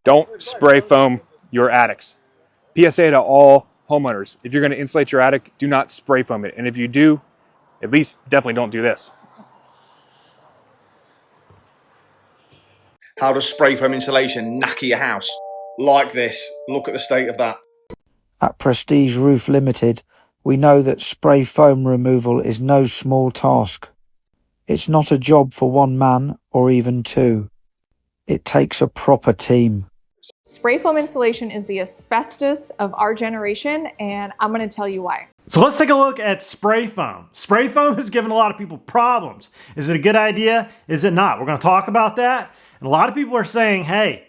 Don't spray foam your attics. PSA to all homeowners. If you're going to insulate your attic, do not spray foam it. And if you do, at least definitely don't do this. How does spray foam insulation knacker your house? Like this. Look at the state of that. At Prestige Roof Limited, we know that spray foam removal is no small task. It's not a job for one man or even two. It takes a proper team. Spray foam insulation is the asbestos of our generation, and I'm going to tell you why. So let's take a look at spray foam. Spray foam has given a lot of people problems. Is it a good idea? Is it not? We're going to talk about that. And a lot of people are saying, hey,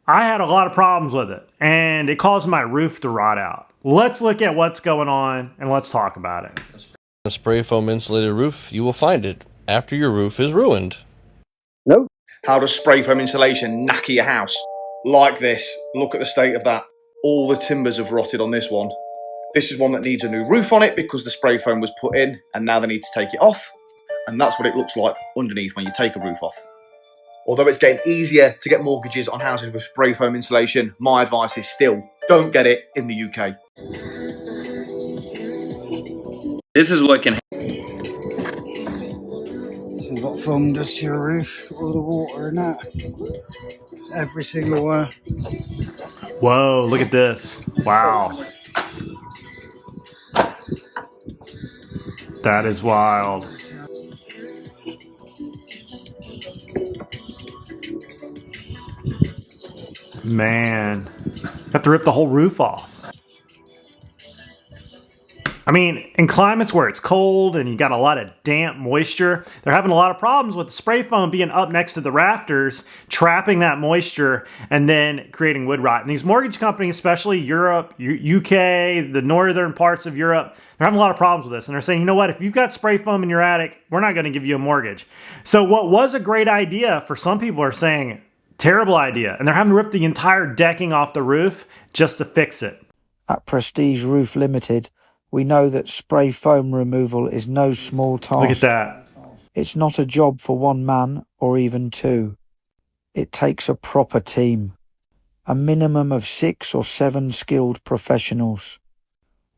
I had a lot of problems with it and it caused my roof to rot out. Let's look at what's going on and let's talk about it. A spray foam insulated roof, you will find it after your roof is ruined. No. How does spray foam insulation knacker your house? Like this. Look at the state of that. All the timbers have rotted on this one. This is one that needs a new roof on it because the spray foam was put in and now they need to take it off. And that's what it looks like underneath when you take a roof off. Although it's getting easier to get mortgages on houses with spray foam insulation, my advice is still don't get it in the UK. This is what can This is what foam does to your roof, all the water and that. Every single one. Whoa, look at this. Wow. That is wild. Man, have to rip the whole roof off. I mean, in climates where it's cold and you got a lot of damp moisture, they're having a lot of problems with the spray foam being up next to the rafters, trapping that moisture and then creating wood rot. And these mortgage companies, especially Europe, UK, the northern parts of Europe, they're having a lot of problems with this. And they're saying, you know what, if you've got spray foam in your attic, we're not going to give you a mortgage. So what was a great idea for some people are saying, terrible idea. And they're having to rip the entire decking off the roof just to fix it. At Prestige Roof Limited, we know that spray foam removal is no small task. Look at that. It's not a job for one man or even two. It takes a proper team. A minimum of 6 or 7 skilled professionals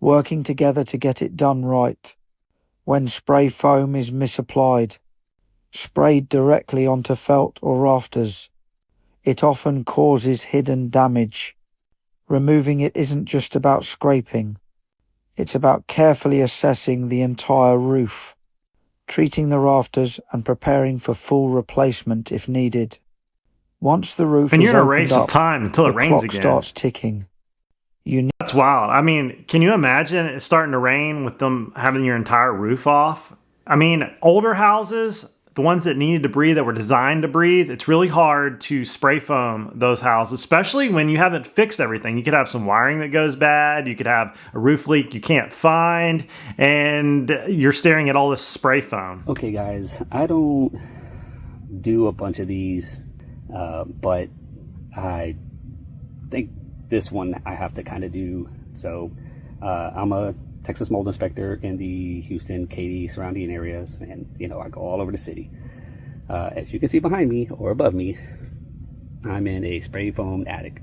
working together to get it done right. When spray foam is misapplied, sprayed directly onto felt or rafters, it often causes hidden damage. Removing it isn't just about scraping. It's about carefully assessing the entire roof, treating the rafters and preparing for full replacement if needed. Once the roof and is you're in a opened race up, of time until it the rains clock again. starts ticking. That's wild. I mean, can you imagine it starting to rain with them having your entire roof off? I mean, older houses, the ones that needed to breathe, that were designed to breathe, it's really hard to spray foam those houses, especially when you haven't fixed everything. You could have some wiring that goes bad. You could have a roof leak you can't find, and you're staring at all this spray foam. Okay, guys, I don't do a bunch of these, but I think this one I have to kind of do. So I'm a Texas mold inspector in the Houston, Katy surrounding areas, and I go all over the city. As you can see behind me or above me, I'm in a spray foam attic.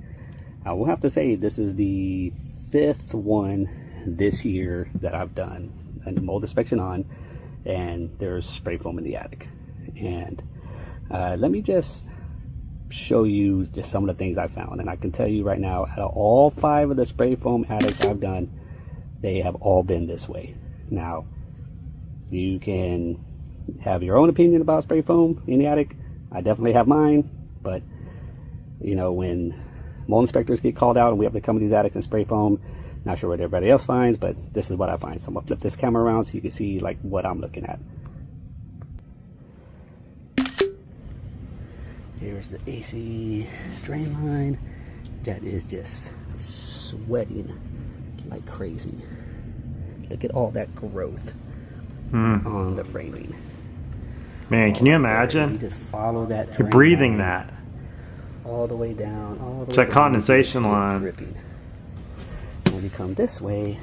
I will have to say this is the 5th one this year that I've done a mold inspection on, and there's spray foam in the attic. And let me just show you just some of the things I found. And I can tell you right now, out of all 5 of the spray foam attics I've done, they have all been this way. Now, you can have your own opinion about spray foam in the attic. I definitely have mine, but when mold inspectors get called out and we have to come to these attics and spray foam, not sure what everybody else finds, but this is what I find. So I'm gonna flip this camera around so you can see like what I'm looking at. Here's the AC drain line that is just sweating like crazy. Look at all that growth on the framing. Man, can you imagine? You just follow that. You're breathing that all the way down, all the way it's that down, condensation line. dripping. When you come this way,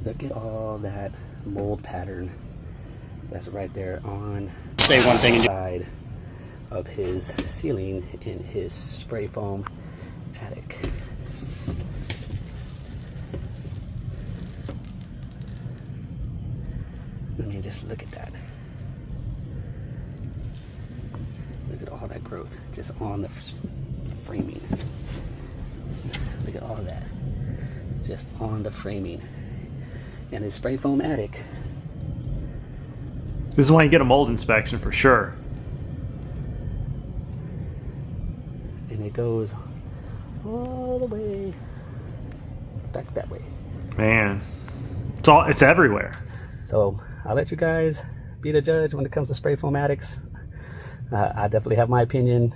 look at all that mold pattern That's right there on say one thing side of his ceiling in his spray foam attic. Let me just look at that. Look at all that growth just on the framing. Look at all that just on the framing. And his spray foam attic. This is why you get a mold inspection for sure. And it goes all the way back that way. Man, it's everywhere. So I'll let you guys be the judge when it comes to spray foam attics. I definitely have my opinion.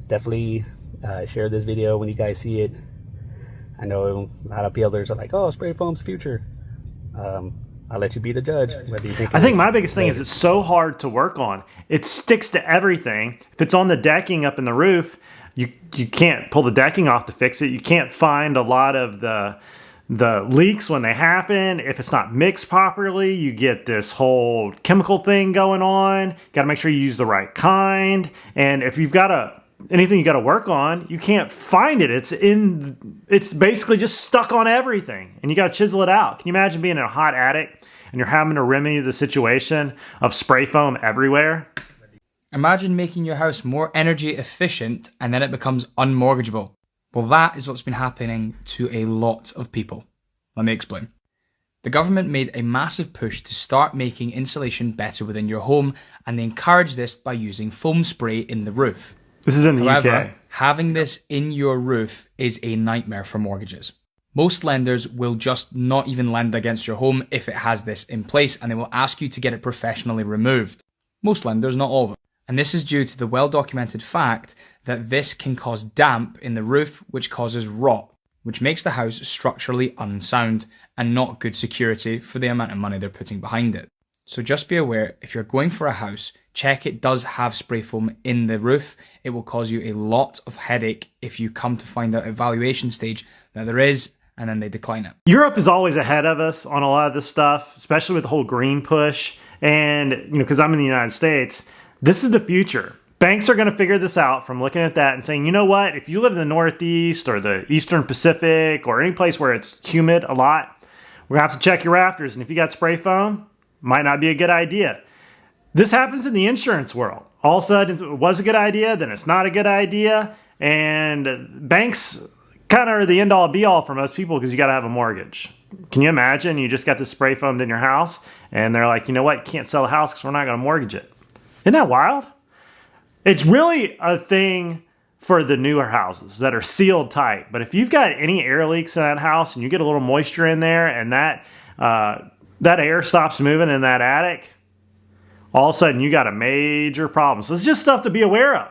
Definitely share this video when you guys see it. I know a lot of builders are like, oh, spray foam's the future. I'll let you be the judge. Whether you think I think my biggest thing is it's so hard to work on. It sticks to everything. If it's on the decking up in the roof, you can't pull the decking off to fix it. You can't find a lot of the leaks when they happen. If it's not mixed properly, you get this whole chemical thing going on. Got to make sure you use the right kind. And if you've got anything you got to work on, you can't find it. It's basically just stuck on everything, and you got to chisel it out. Can you imagine being in a hot attic and you're having to remedy the situation of spray foam everywhere? Imagine making your house more energy efficient and then it becomes unmortgageable. Well, that is what's been happening to a lot of people. Let me explain. The government made a massive push to start making insulation better within your home, and they encourage this by using foam spray in the roof. This is in the However, UK. having this in your roof is a nightmare for mortgages. Most lenders will just not even lend against your home if it has this in place, and they will ask you to get it professionally removed. Most lenders, not all of them. And this is due to the well-documented fact that this can cause damp in the roof, which causes rot, which makes the house structurally unsound and not good security for the amount of money they're putting behind it. So just be aware, if you're going for a house, check it does have spray foam in the roof. It will cause you a lot of headache if you come to find out at evaluation stage that there is, and then they decline it. Europe is always ahead of us on a lot of this stuff, especially with the whole green push. And, because I'm in the United States, this is the future. Banks are going to figure this out from looking at that and saying, you know what, if you live in the Northeast or the Eastern Pacific or any place where it's humid a lot, we're going to have to check your rafters. And if you got spray foam, might not be a good idea. This happens in the insurance world. All of a sudden, it was a good idea, then it's not a good idea. And banks kind of are the end-all be-all for most people because you got to have a mortgage. Can you imagine you just got this spray foamed in your house and they're like, you know what, you can't sell the house because we're not going to mortgage it. Isn't that wild? It's really a thing for the newer houses that are sealed tight. But if you've got any air leaks in that house and you get a little moisture in there and that air stops moving in that attic, all of a sudden you got a major problem. So it's just stuff to be aware of.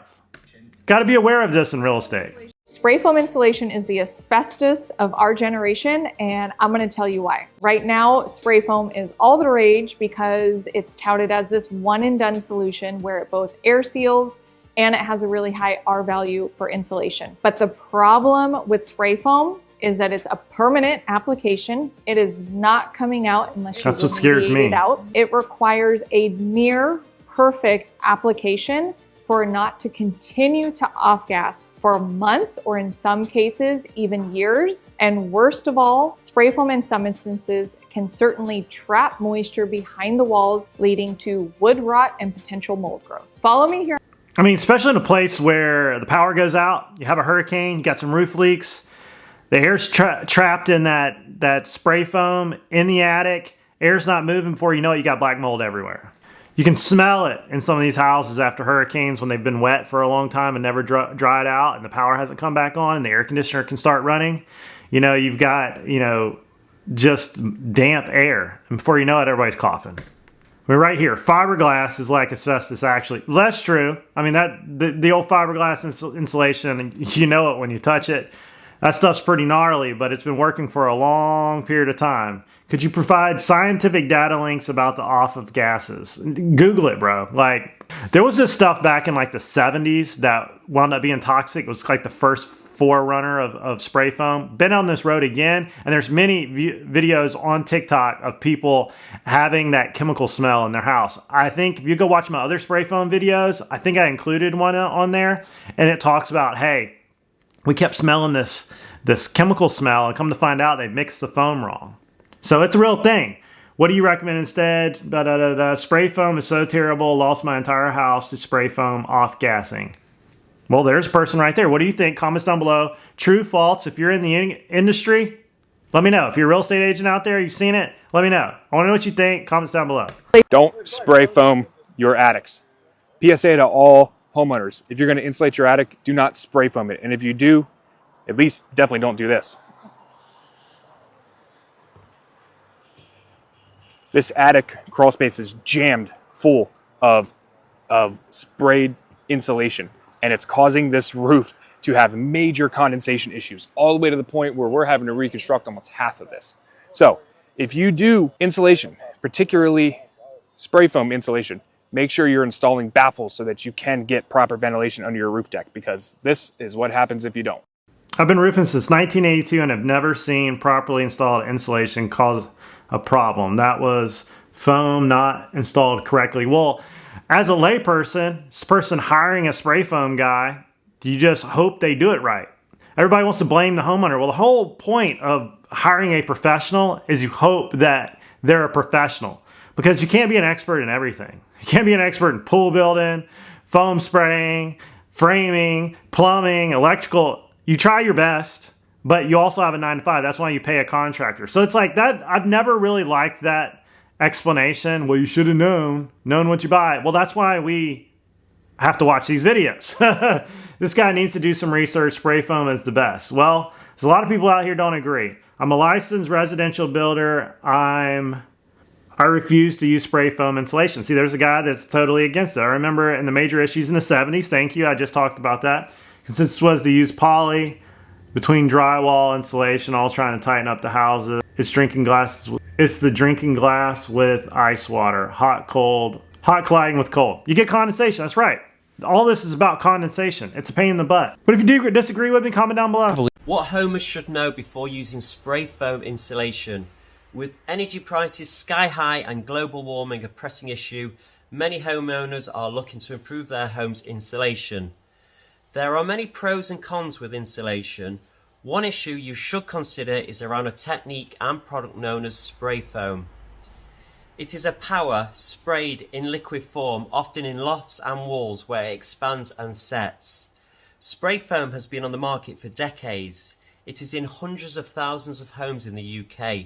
Got to be aware of this in real estate. Spray foam insulation is the asbestos of our generation, and I'm going to tell you why. Right now, spray foam is all the rage because it's touted as this one and done solution where it both air seals and it has a really high R value for insulation. But the problem with spray foam is that it's a permanent application. It is not coming out unless you That's what scares me. it out. It requires a near perfect application for not to continue to off-gas for months or in some cases even years. And worst of all, spray foam in some instances can certainly trap moisture behind the walls, leading to wood rot and potential mold growth. Follow me here. I mean, especially in a place where the power goes out, you have a hurricane, you got some roof leaks, the air's trapped in that spray foam in the attic, air's not moving before you know it, you got black mold everywhere. You can smell it in some of these houses after hurricanes when they've been wet for a long time and never dried out and the power hasn't come back on and the air conditioner can start running. You've got, just damp air. And before you know it, everybody's coughing. I mean, right here, fiberglass is like asbestos actually. Well, that's true. I mean, the old fiberglass insulation, you know it when you touch it. That stuff's pretty gnarly, but it's been working for a long period of time. Could you provide scientific data links about the off of gases? Google it, bro. Like, there was this stuff back in like the 70s that wound up being toxic. It was like the first forerunner of spray foam. Been on this road again, and there's many videos on TikTok of people having that chemical smell in their house. I think if you go watch my other spray foam videos, I think I included one on there, and it talks about, hey, we kept smelling this chemical smell, and come to find out they mixed the foam wrong. So it's a real thing. What do you recommend instead? Spray foam is so terrible, lost my entire house to spray foam off-gassing. Well, there's a person right there. What do you think? Comments down below. True, false. If you're in the industry, let me know. If you're a real estate agent out there, you've seen it, let me know. I want to know what you think. Comments down below. Don't spray foam your attics. PSA to all homeowners. If you're going to insulate your attic, do not spray foam it. And if you do, at least definitely don't do this. This attic crawl space is jammed full of sprayed insulation, and it's causing this roof to have major condensation issues, all the way to the point where we're having to reconstruct almost half of this. So if you do insulation, particularly spray foam insulation, make sure you're installing baffles so that you can get proper ventilation under your roof deck, because this is what happens if you don't. I've been roofing since 1982 and have never seen properly installed insulation cause a problem. That was foam not installed correctly. Well, as a layperson, this person hiring a spray foam guy, you just hope they do it right. Everybody wants to blame the homeowner. Well, the whole point of hiring a professional is you hope that they're a professional, because you can't be an expert in everything. You can't be an expert in pool building, foam spraying, framing, plumbing, electrical. You try your best, but you also have a 9-to-5. That's why you pay a contractor. So it's like that. I've never really liked that explanation. Well, you should have known what you buy. Well, that's why we have to watch these videos. This guy needs to do some research. Spray foam is the best. Well, there's a lot of people out here don't agree. I'm a licensed residential builder. I refuse to use spray foam insulation. See, there's a guy that's totally against it. I remember in the major issues in the 70s, thank you, I just talked about that. Consensus was to use poly between drywall insulation, all trying to tighten up the houses. It's the drinking glass with ice water, hot colliding with cold. You get condensation, that's right. All this is about condensation. It's a pain in the butt. But if you do disagree with me, comment down below. What homeowners should know before using spray foam insulation. With energy prices sky high and global warming a pressing issue, many homeowners are looking to improve their home's insulation. There are many pros and cons with insulation. One issue you should consider is around a technique and product known as spray foam. It is a powder sprayed in liquid form, often in lofts and walls, where it expands and sets. Spray foam has been on the market for decades. It is in hundreds of thousands of homes in the UK.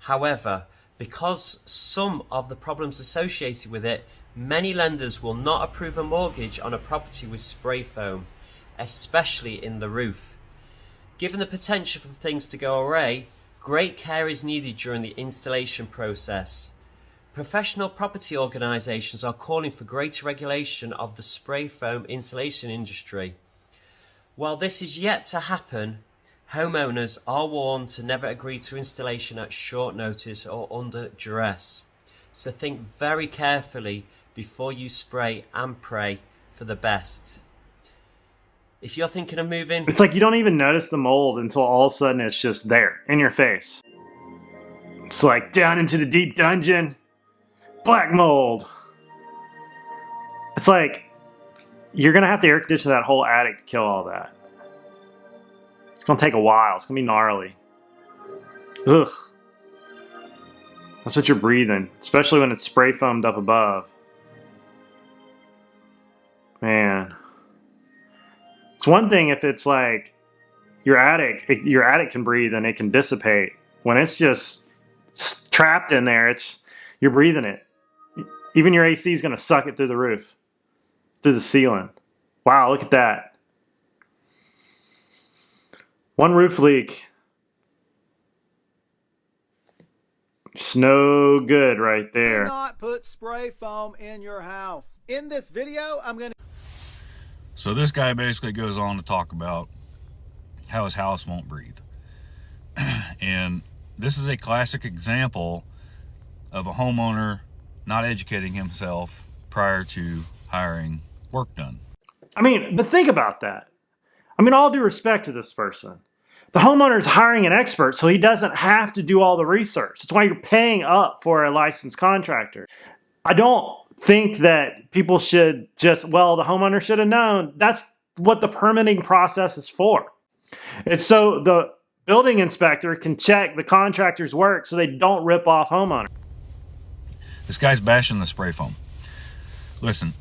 However, because some of the problems associated with it, many lenders will not approve a mortgage on a property with spray foam, especially in the roof. Given the potential for things to go awry, great care is needed during the installation process. Professional property organisations are calling for greater regulation of the spray foam insulation industry. While this is yet to happen, homeowners are warned to never agree to installation at short notice or under duress. So think very carefully before you spray and pray for the best. If you're thinking of moving... It's like you don't even notice the mold until all of a sudden it's just there, in your face. It's like down into the deep dungeon, black mold. It's like, you're going to have to air condition that whole attic to kill all that. It's going to take a while. It's going to be gnarly. Ugh. That's what you're breathing, especially when it's spray foamed up above. Man. It's one thing if it's like your attic can breathe and it can dissipate. When it's just trapped in there, you're breathing it. Even your AC is going to suck it through the roof, through the ceiling. Wow, look at that. One roof leak. It's no good right there. Do not put spray foam in your house. In this video, I'm going to... So this guy basically goes on to talk about how his house won't breathe. And this is a classic example of a homeowner not educating himself prior to hiring work done. I mean, but think about that. I mean, all due respect to this person. The homeowner is hiring an expert, so he doesn't have to do all the research. That's why you're paying up for a licensed contractor. I don't think that people should just, well, the homeowner should have known. That's what the permitting process is for. It's so the building inspector can check the contractor's work so they don't rip off homeowners. This guy's bashing the spray foam. Listen,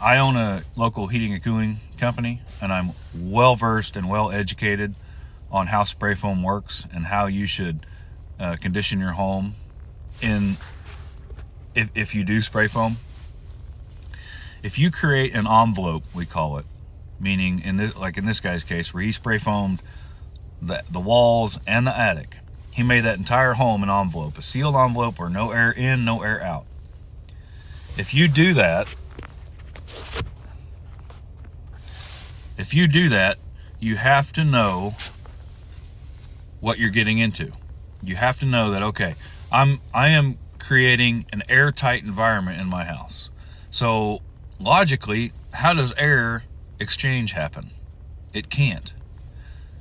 I own a local heating and cooling company, and I'm well versed and well educated on how spray foam works and how you should condition your home if you do spray foam. If you create an envelope, we call it, meaning in this guy's case where he spray foamed the walls and the attic, he made that entire home an envelope, a sealed envelope where no air in, no air out. If you do that, you have to know what you're getting into. You have to know that, okay, I am creating an airtight environment in my house. So logically, how does air exchange happen? It can't.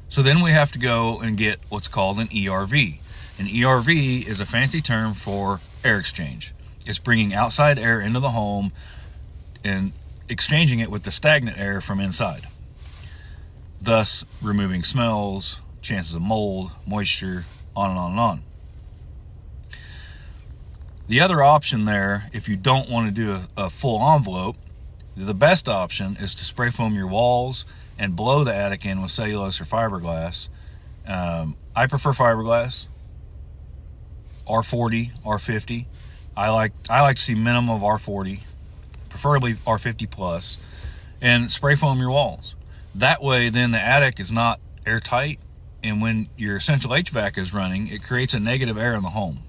So then we have to go and get what's called an ERV. An ERV is a fancy term for air exchange. It's bringing outside air into the home and exchanging it with the stagnant air from inside, thus removing smells, chances of mold, moisture, on and on and on. The other option there, if you don't want to do a full envelope, the best option is to spray foam your walls and blow the attic in with cellulose or fiberglass. I prefer fiberglass, R40, R50. I like to see minimum of R40, preferably R50 plus, and spray foam your walls. That way, then the attic is not airtight, and when your central HVAC is running, it creates a negative air in the home.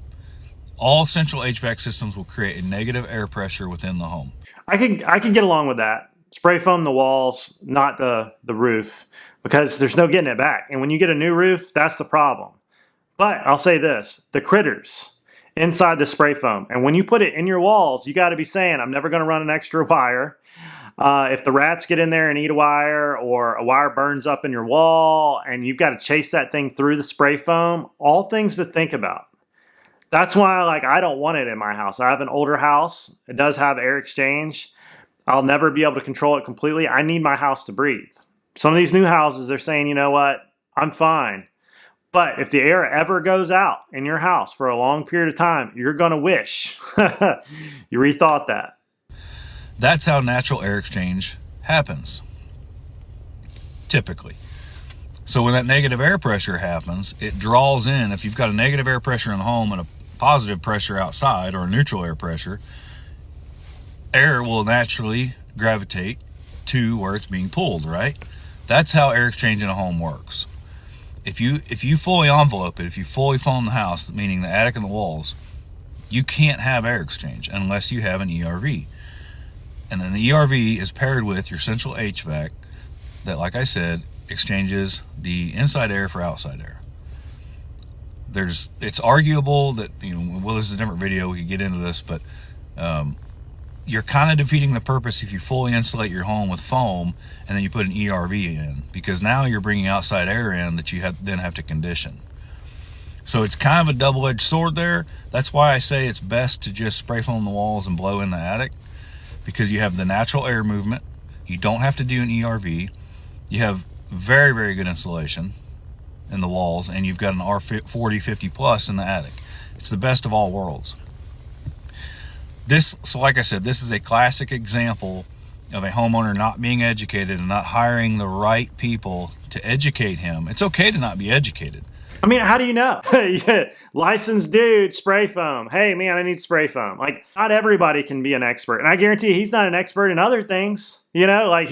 All central HVAC systems will create a negative air pressure within the home. I can get along with that. Spray foam the walls, not the roof, because there's no getting it back. And when you get a new roof, that's the problem. But I'll say this, the critters inside the spray foam, and when you put it in your walls, you got to be saying, I'm never going to run an extra wire. If the rats get in there and eat a wire, or a wire burns up in your wall and you've got to chase that thing through the spray foam, all things to think about. That's why I don't want it in my house. I have an older house. It does have air exchange. I'll never be able to control it completely. I need my house to breathe. Some of these new houses, they're saying, you know what, I'm fine. But if the air ever goes out in your house for a long period of time, you're going to wish you rethought that. That's how natural air exchange happens, typically. So when that negative air pressure happens, it draws in. If you've got a negative air pressure in the home and a positive pressure outside, or a neutral air pressure, air will naturally gravitate to where it's being pulled, right? That's how air exchange in a home works. If you fully envelope it, if you fully foam the house, meaning the attic and the walls, you can't have air exchange unless you have an ERV. And then the ERV is paired with your central HVAC that, like I said, exchanges the inside air for outside air. It's arguable that, well, this is a different video, we could get into this, but you're kind of defeating the purpose if you fully insulate your home with foam and then you put an ERV in, because now you're bringing outside air in that you then have to condition. So it's kind of a double-edged sword there. That's why I say it's best to just spray foam the walls and blow in the attic, because you have the natural air movement. You don't have to do an ERV. You have very, very good insulation in the walls, and you've got an R40, 50 plus in the attic. It's the best of all worlds. So like I said, this is a classic example of a homeowner not being educated and not hiring the right people to educate him. It's okay to not be educated. I mean, how do you know? Licensed dude, spray foam. Hey, man, I need spray foam. Not everybody can be an expert. And I guarantee you, he's not an expert in other things. He's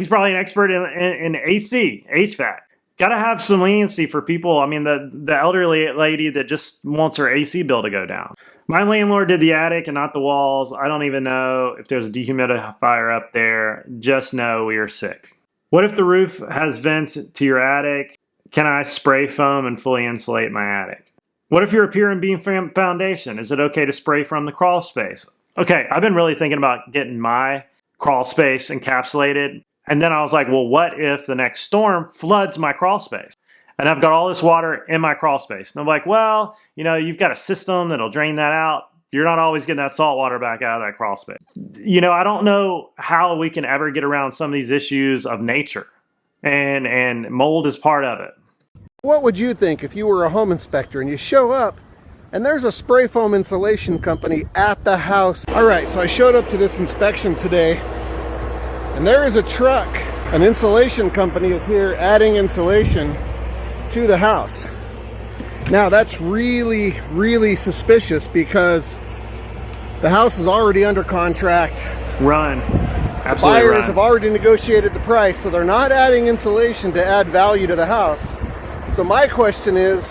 probably an expert in AC, HVAC. Got to have some leniency for people. I mean, the elderly lady that just wants her AC bill to go down. My landlord did the attic and not the walls. I don't even know if there's a dehumidifier up there. Just know we are sick. What if the roof has vents to your attic? Can I spray foam and fully insulate my attic? What if you're a pier and beam foundation? Is it okay to spray from the crawl space? Okay, I've been really thinking about getting my crawl space encapsulated And then I was like, well, what if the next storm floods my crawl space? And I've got all this water in my crawl space. And I'm like, well, you know, you've got a system that'll drain that out. You're not always getting that salt water back out of that crawl space. You know, I don't know how we can ever get around some of these issues of nature. And mold is part of it. What would you think if you were a home inspector and you show up and there's a spray foam insulation company at the house? All right, so I showed up to this inspection today and there is a truck. An insulation company is here adding insulation to the house. Now that's really, really suspicious because the house is already under contract. Run. Absolutely. The buyers run. have already negotiated the price, so they're not adding insulation to add value to the house. So my question is,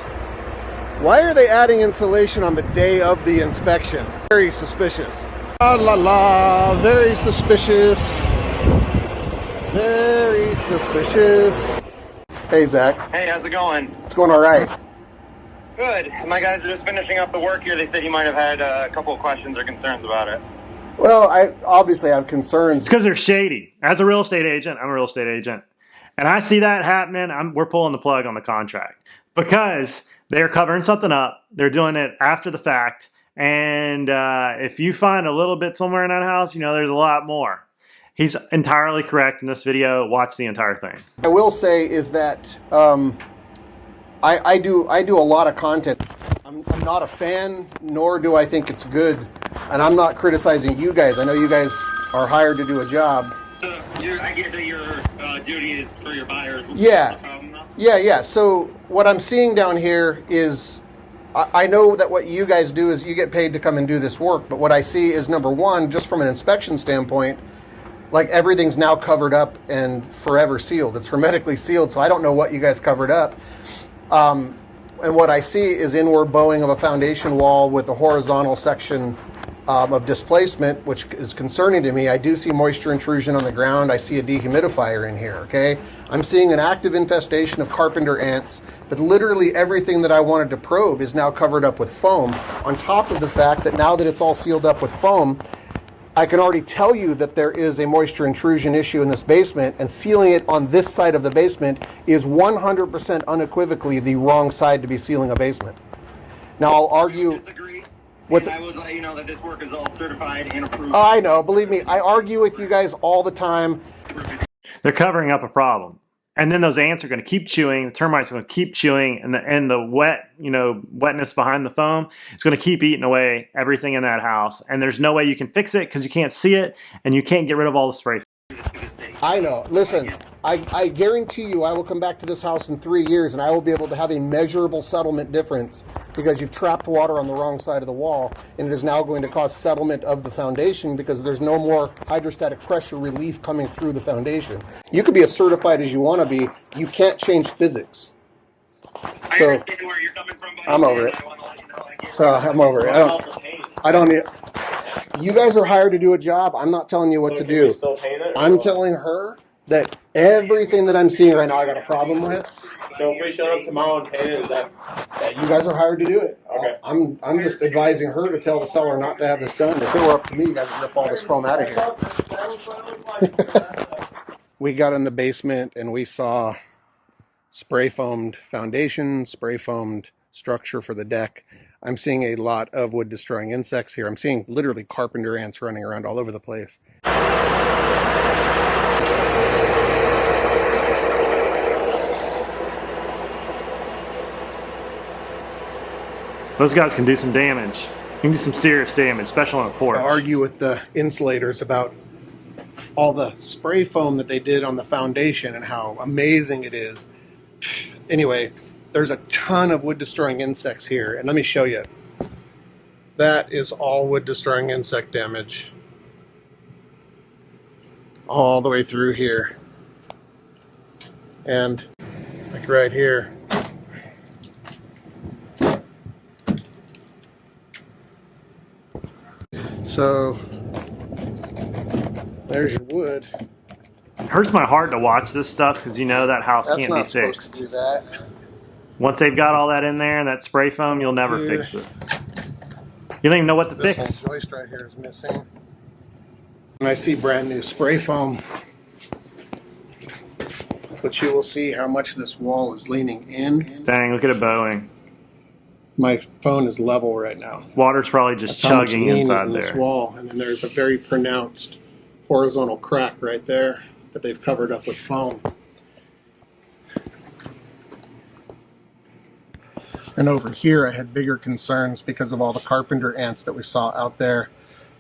why are they adding insulation on the day of the inspection? Very suspicious. La la la, very suspicious. Very suspicious. Hey Zach. Hey, how's it going? It's going all right. Good. My guys are just finishing up the work here. They said you might have had a couple of questions or concerns about it. Well, I obviously have concerns. It's because they're shady. As a real estate agent, I'm a real estate agent. And I see that happening, we're pulling the plug on the contract. Because they're covering something up. They're doing it after the fact. And if you find a little bit somewhere in that house, you know, there's a lot more. He's entirely correct in this video. Watch the entire thing. I will say is that I do a lot of content. I'm not a fan, nor do I think it's good. And I'm not criticizing you guys. I know you guys are hired to do a job. I get that your duty is for your buyers. Yeah. So what I'm seeing down here is, I know that what you guys do is you get paid to come and do this work. But what I see is, number one, just from an inspection standpoint, like everything's now covered up and forever sealed. It's hermetically sealed, so I don't know what you guys covered up. And what I see is inward bowing of a foundation wall with a horizontal section of displacement, which is concerning to me. I do see moisture intrusion on the ground. I see a dehumidifier in here, okay? I'm seeing an active infestation of carpenter ants, but literally everything that I wanted to probe is now covered up with foam, on top of the fact that now that it's all sealed up with foam, I can already tell you that there is a moisture intrusion issue in this basement, and sealing it on this side of the basement is 100% unequivocally the wrong side to be sealing a basement. Now I'll argue... I would let you know that this work is all certified and approved. Oh, I know. Believe me, I argue with you guys all the time. They're covering up a problem. And then those ants are going to keep chewing. The termites are going to keep chewing. And the wetness behind the foam is going to keep eating away everything in that house. And there's no way you can fix it because you can't see it. And you can't get rid of all the spray. I know. Listen, I guarantee you I will come back to this house in 3 years and I will be able to have a measurable settlement difference because you've trapped water on the wrong side of the wall, and it is now going to cause settlement of the foundation because there's no more hydrostatic pressure relief coming through the foundation. You could be as certified as you want to be. You can't change physics. I understand where you're coming from, but I'm over it. So I'm over it. I don't need... You guys are hired to do a job. I'm not telling you what to do. I'm telling her that everything that I'm seeing right now I got a problem with. So if we showed up tomorrow and painted, is that you guys are hired to do it. Okay. I'm just advising her to tell the seller not to have this done. If it were up to me, you guys would rip all this foam out of here. We got in the basement and we saw spray foamed foundation, spray foamed structure for the deck. I'm seeing a lot of wood destroying insects here. I'm seeing literally carpenter ants running around all over the place. Those guys can do some damage. You can do some serious damage, especially on a porch. I argue with the insulators about all the spray foam that they did on the foundation and how amazing it is. Anyway, there's a ton of wood destroying insects here, and let me show you. That is all wood destroying insect damage. All the way through here. And like right here. So there's your wood. It hurts my heart to watch this stuff because you know that house can't be fixed. To do that. Once they've got all that in there and that spray foam, you'll never fix it. You don't even know what to fix. This whole joist right here is missing. And I see brand new spray foam but you will see how much this wall is leaning in. Dang, look at it bowing. My phone is level right now. Water's probably just That's how much chugging lean is inside in this there. wall, and then there's a very pronounced horizontal crack right there that they've covered up with foam. And over here, I had bigger concerns because of all the carpenter ants that we saw out there.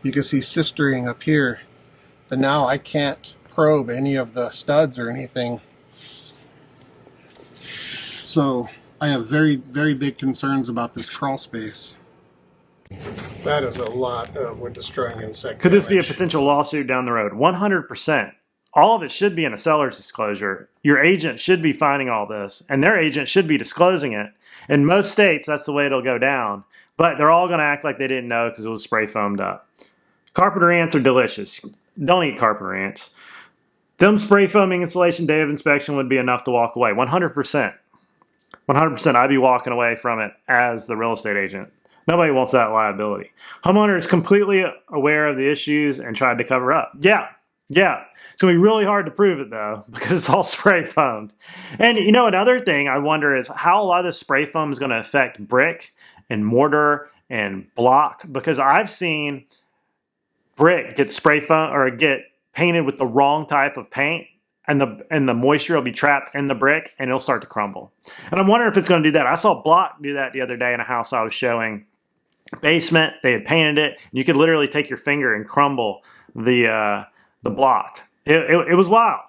You can see sistering up here, but now I can't probe any of the studs or anything. So I have very, very big concerns about this crawl space. That is a lot of wood destroying insect Could this be a damage. potential lawsuit down the road? 100%. All of it should be in a seller's disclosure. Your agent should be finding all this, and their agent should be disclosing it. In most states, that's the way it'll go down. But they're all going to act like they didn't know because it was spray foamed up. Carpenter ants are delicious. Don't eat carpenter ants. Them spray foaming insulation day of inspection would be enough to walk away. 100%. 100%. I'd be walking away from it as the real estate agent. Nobody wants that liability. Homeowner is completely aware of the issues and tried to cover up. Yeah. It's going to be really hard to prove it, though, because it's all spray foamed. And, you know, another thing I wonder is how a lot of this spray foam is going to affect brick and mortar and block, because I've seen brick get spray foam or get painted with the wrong type of paint, and the moisture will be trapped in the brick and it'll start to crumble. And I'm wondering if it's going to do that. I saw block do that the other day in a house I was showing. Basement, they had painted it, and you could literally take your finger and crumble the block. It was wild.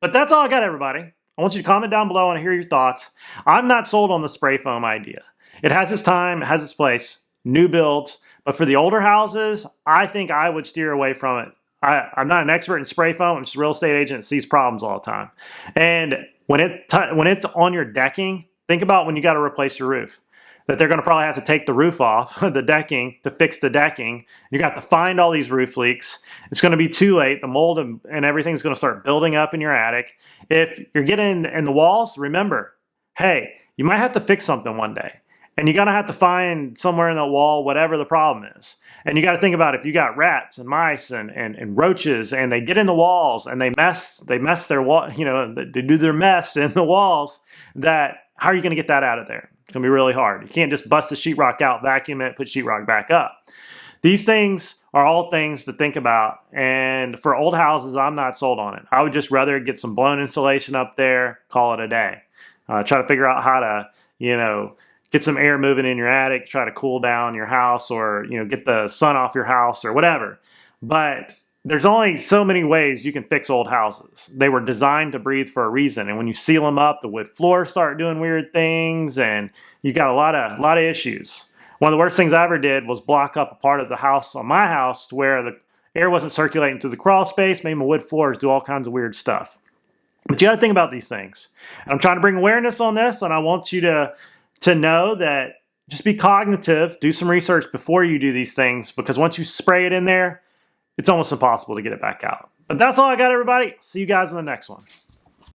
But that's all I got, everybody. I want you to comment down below and hear your thoughts. I'm not sold on the spray foam idea. It has its time, it has its place, new builds, but for the older houses, I think I would steer away from it. I'm not an expert in spray foam. I'm just a real estate agent that sees problems all the time. And when it's on your decking, think about when you got to replace your roof. That they're going to probably have to take the roof off the decking to fix the decking. You got to find all these roof leaks. It's going to be too late. The mold and everything's going to start building up in your attic. If you're getting in the walls, remember, hey, you might have to fix something one day. And you're going to have to find somewhere in the wall whatever the problem is. And you got to think about if you got rats and mice and roaches and they get in the walls and they mess their wall, you know, they do their mess in the walls, that how are you going to get that out of there? It's going to be really hard. You can't just bust the sheetrock out, vacuum it, put sheetrock back up. These things are all things to think about. And for old houses, I'm not sold on it. I would just rather get some blown insulation up there, call it a day. Try to figure out how to, you know, get some air moving in your attic, try to cool down your house, or, you know, get the sun off your house or whatever. But there's only so many ways you can fix old houses. They were designed to breathe for a reason. And when you seal them up, the wood floors start doing weird things, and you got a lot of issues. One of the worst things I ever did was block up a part of the house on my house to where the air wasn't circulating through the crawl space, made my wood floors do all kinds of weird stuff. But you got to think about these things. And I'm trying to bring awareness on this, and I want you to know that just be cognitive, do some research before you do these things, because once you spray it in there, it's almost impossible to get it back out. But that's all I got, everybody. See you guys in the next one.